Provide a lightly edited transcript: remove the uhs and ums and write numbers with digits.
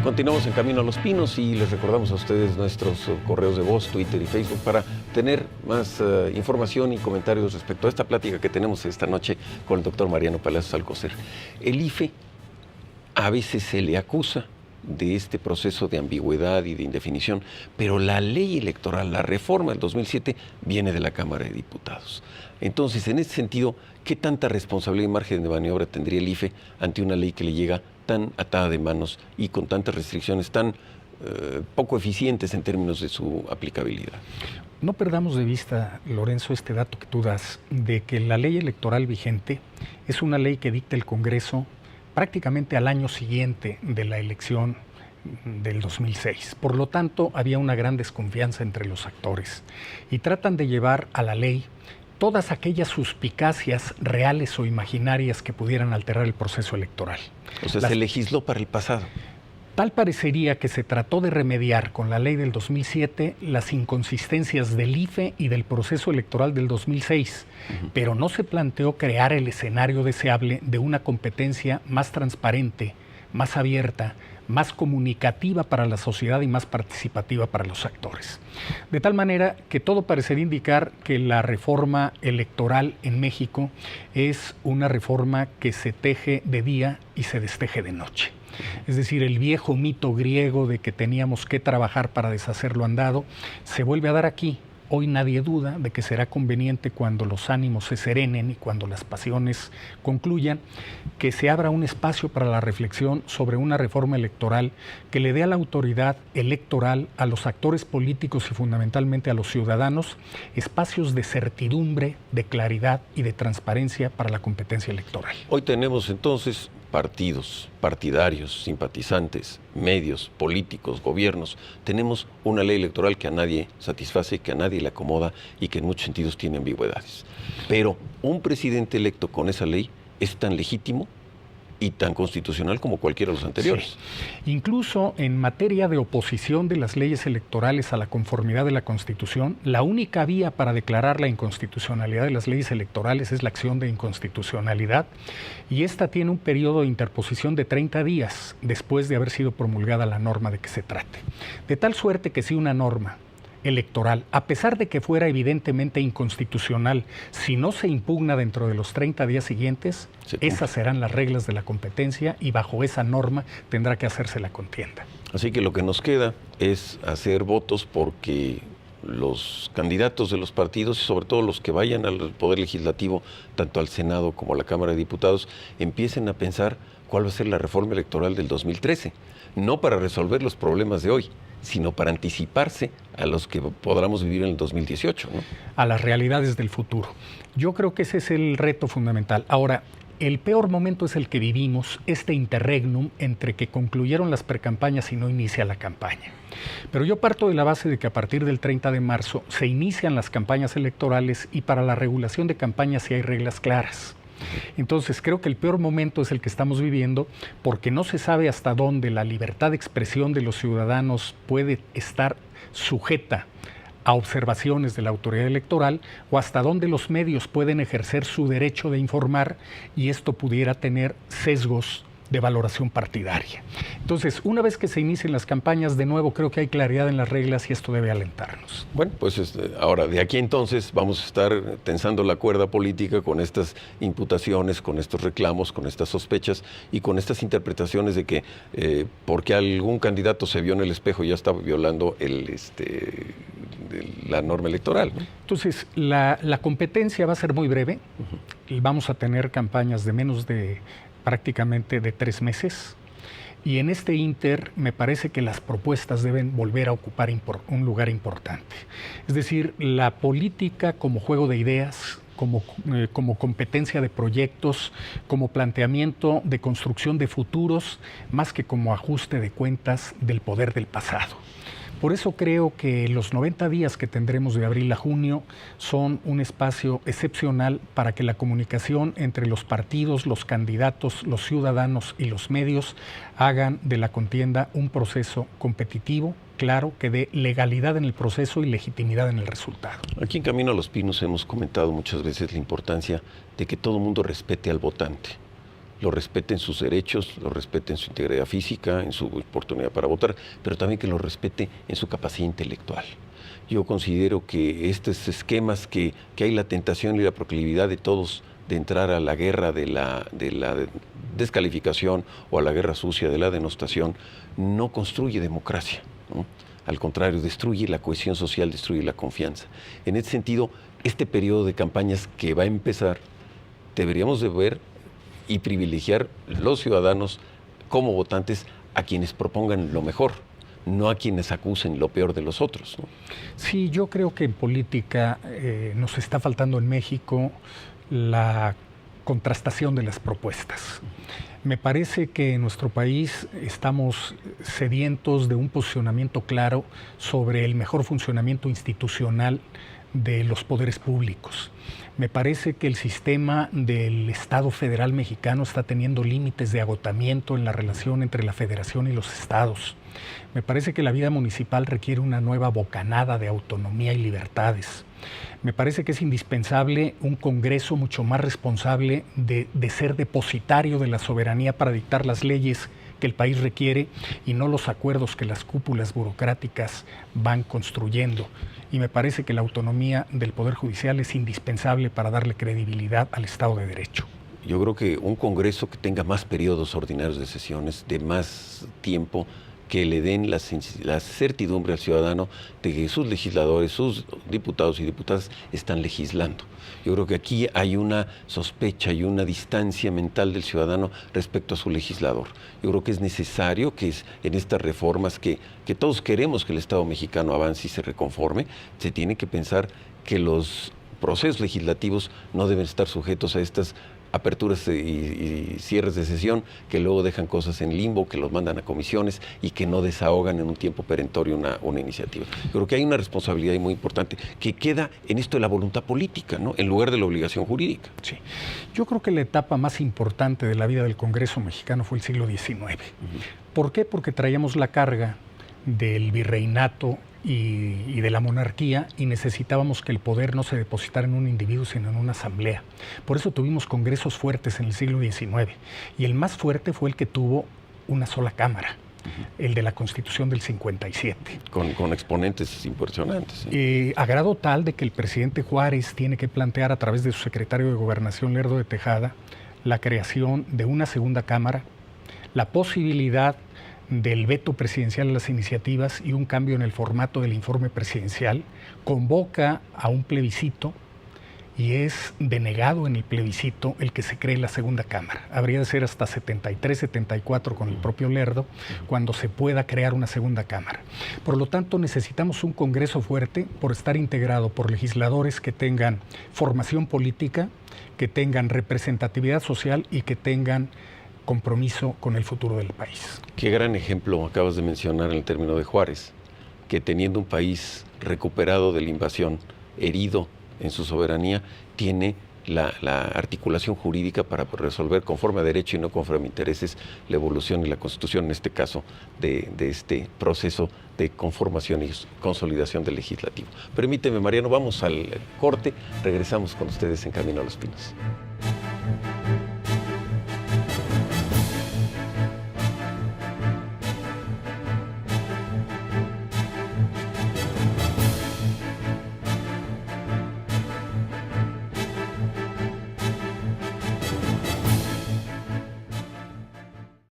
Continuamos en Camino a los Pinos y les recordamos a ustedes nuestros correos de voz, Twitter y Facebook para tener más información y comentarios respecto a esta plática que tenemos esta noche con el doctor Mariano Palacios Alcocer. El IFE a veces se le acusa de este proceso de ambigüedad y de indefinición, pero la ley electoral, la reforma del 2007, viene de la Cámara de Diputados. Entonces, en ese sentido, ¿qué tanta responsabilidad y margen de maniobra tendría el IFE ante una ley que le llega tan atada de manos y con tantas restricciones tan poco eficientes en términos de su aplicabilidad? No perdamos de vista, Lorenzo, este dato que tú das, de que la ley electoral vigente es una ley que dicta el Congreso prácticamente al año siguiente de la elección del 2006. Por lo tanto, había una gran desconfianza entre los actores y tratan de llevar a la ley todas aquellas suspicacias reales o imaginarias que pudieran alterar el proceso electoral. O sea, se legisló para el pasado. Tal parecería que se trató de remediar con la ley del 2007 las inconsistencias del IFE y del proceso electoral del 2006, pero no se planteó crear el escenario deseable de una competencia más transparente, más abierta, más comunicativa para la sociedad y más participativa para los actores. De tal manera que todo parecería indicar que la reforma electoral en México es una reforma que se teje de día y se desteje de noche. Es decir, el viejo mito griego de que teníamos que trabajar para deshacer lo andado se vuelve a dar aquí. Hoy nadie duda de que será conveniente, cuando los ánimos se serenen y cuando las pasiones concluyan, que se abra un espacio para la reflexión sobre una reforma electoral que le dé a la autoridad electoral, a los actores políticos y fundamentalmente a los ciudadanos, espacios de certidumbre, de claridad y de transparencia para la competencia electoral. Hoy tenemos entonces partidos, partidarios, simpatizantes, medios, políticos, gobiernos. Tenemos una ley electoral que a nadie satisface, que a nadie le acomoda y que en muchos sentidos tiene ambigüedades. Pero un presidente electo con esa ley es tan legítimo y tan constitucional como cualquiera de los anteriores. Sí. Incluso en materia de oposición de las leyes electorales a la conformidad de la Constitución, la única vía para declarar la inconstitucionalidad de las leyes electorales es la acción de inconstitucionalidad, y esta tiene un periodo de interposición de 30 días después de haber sido promulgada la norma de que se trate. De tal suerte que si una norma electoral, a pesar de que fuera evidentemente inconstitucional, si no se impugna dentro de los 30 días siguientes, esas serán las reglas de la competencia y bajo esa norma tendrá que hacerse la contienda. Así que lo que nos queda es hacer votos porque los candidatos de los partidos y sobre todo los que vayan al Poder Legislativo, tanto al Senado como a la Cámara de Diputados, empiecen a pensar cuál va a ser la reforma electoral del 2013, no para resolver los problemas de hoy, sino para anticiparse a los que podamos vivir en el 2018, ¿no? A las realidades del futuro. Yo creo que ese es el reto fundamental. Ahora, el peor momento es el que vivimos, este interregnum entre que concluyeron las precampañas y no inicia la campaña. Pero yo parto de la base de que a partir del 30 de marzo se inician las campañas electorales y para la regulación de campañas sí hay reglas claras. Entonces creo que el peor momento es el que estamos viviendo, porque no se sabe hasta dónde la libertad de expresión de los ciudadanos puede estar sujeta a observaciones de la autoridad electoral o hasta dónde los medios pueden ejercer su derecho de informar y esto pudiera tener sesgos de valoración partidaria. Entonces, una vez que se inicien las campañas, de nuevo creo que hay claridad en las reglas y esto debe alentarnos. Bueno, pues ahora de aquí entonces vamos a estar tensando la cuerda política con estas imputaciones, con estos reclamos, con estas sospechas y con estas interpretaciones de que porque algún candidato se vio en el espejo ya está violando la norma electoral, ¿no? Entonces, la competencia va a ser muy breve y vamos a tener campañas de menos de prácticamente de 3 meses, y en este ínter me parece que las propuestas deben volver a ocupar un lugar importante. Es decir, la política como juego de ideas, como competencia de proyectos, como planteamiento de construcción de futuros, más que como ajuste de cuentas del poder del pasado. Por eso creo que los 90 días que tendremos de abril a junio son un espacio excepcional para que la comunicación entre los partidos, los candidatos, los ciudadanos y los medios hagan de la contienda un proceso competitivo, claro, que dé legalidad en el proceso y legitimidad en el resultado. Aquí en Camino a los Pinos hemos comentado muchas veces la importancia de que todo el mundo respete al votante. lo respete en sus derechos, lo respete en su integridad física, en su oportunidad para votar, pero también que lo respete en su capacidad intelectual. Yo considero que estos esquemas que hay la tentación y la proclividad de todos de entrar a la guerra de la descalificación o a la guerra sucia de la denostación, no construye democracia, ¿no? Al contrario, destruye la cohesión social, destruye la confianza. En ese sentido, este periodo de campañas que va a empezar, deberíamos de ver y privilegiar los ciudadanos como votantes a quienes propongan lo mejor, no a quienes acusen lo peor de los otros, ¿no? Sí, yo creo que en política nos está faltando en México la contrastación de las propuestas. Me parece que en nuestro país estamos sedientos de un posicionamiento claro sobre el mejor funcionamiento institucional de los poderes públicos. Me parece que el sistema del Estado federal mexicano está teniendo límites de agotamiento en la relación entre la federación y los estados. Me parece que la vida municipal requiere una nueva bocanada de autonomía y libertades. Me parece que es indispensable un Congreso mucho más responsable de ser depositario de la soberanía para dictar las leyes que el país requiere y no los acuerdos que las cúpulas burocráticas van construyendo. Y me parece que la autonomía del Poder Judicial es indispensable para darle credibilidad al Estado de Derecho. Yo creo que un Congreso que tenga más periodos ordinarios de sesiones, de más tiempo, que le den la certidumbre al ciudadano de que sus legisladores, sus diputados y diputadas están legislando. Yo creo que aquí hay una sospecha y una distancia mental del ciudadano respecto a su legislador. Yo creo que es necesario que en estas reformas que todos queremos que el Estado mexicano avance y se reconforme, se tiene que pensar que los procesos legislativos no deben estar sujetos a estas aperturas y cierres de sesión que luego dejan cosas en limbo, que los mandan a comisiones y que no desahogan en un tiempo perentorio una iniciativa. Creo que hay una responsabilidad muy importante que queda en esto de la voluntad política, ¿no? En lugar de la obligación jurídica. Sí. Yo creo que la etapa más importante de la vida del Congreso mexicano fue el siglo XIX. ¿Por qué? Porque traíamos la carga del virreinato y de la monarquía y necesitábamos que el poder no se depositara en un individuo sino en una asamblea. Por eso tuvimos congresos fuertes en el siglo XIX y el más fuerte fue el que tuvo una sola cámara, el de la Constitución del 57. Con exponentes impresionantes. ¿Sí? A grado tal de que el presidente Juárez tiene que plantear a través de su secretario de Gobernación, Lerdo de Tejada, la creación de una segunda cámara, la posibilidad del veto presidencial a las iniciativas y un cambio en el formato del informe presidencial, convoca a un plebiscito y es denegado en el plebiscito el que se cree la segunda cámara. Habría de ser hasta 73, 74 con el propio Lerdo cuando se pueda crear una segunda cámara. Por lo tanto, necesitamos un Congreso fuerte por estar integrado por legisladores que tengan formación política, que tengan representatividad social y que tengan compromiso con el futuro del país. Qué gran ejemplo acabas de mencionar en el término de Juárez, que teniendo un país recuperado de la invasión, herido en su soberanía, tiene la articulación jurídica para resolver conforme a derecho y no conforme a intereses la evolución y la constitución, en este caso, de este proceso de conformación y consolidación del legislativo. Permíteme, Mariano, vamos al corte, regresamos con ustedes en Camino a los Pinos.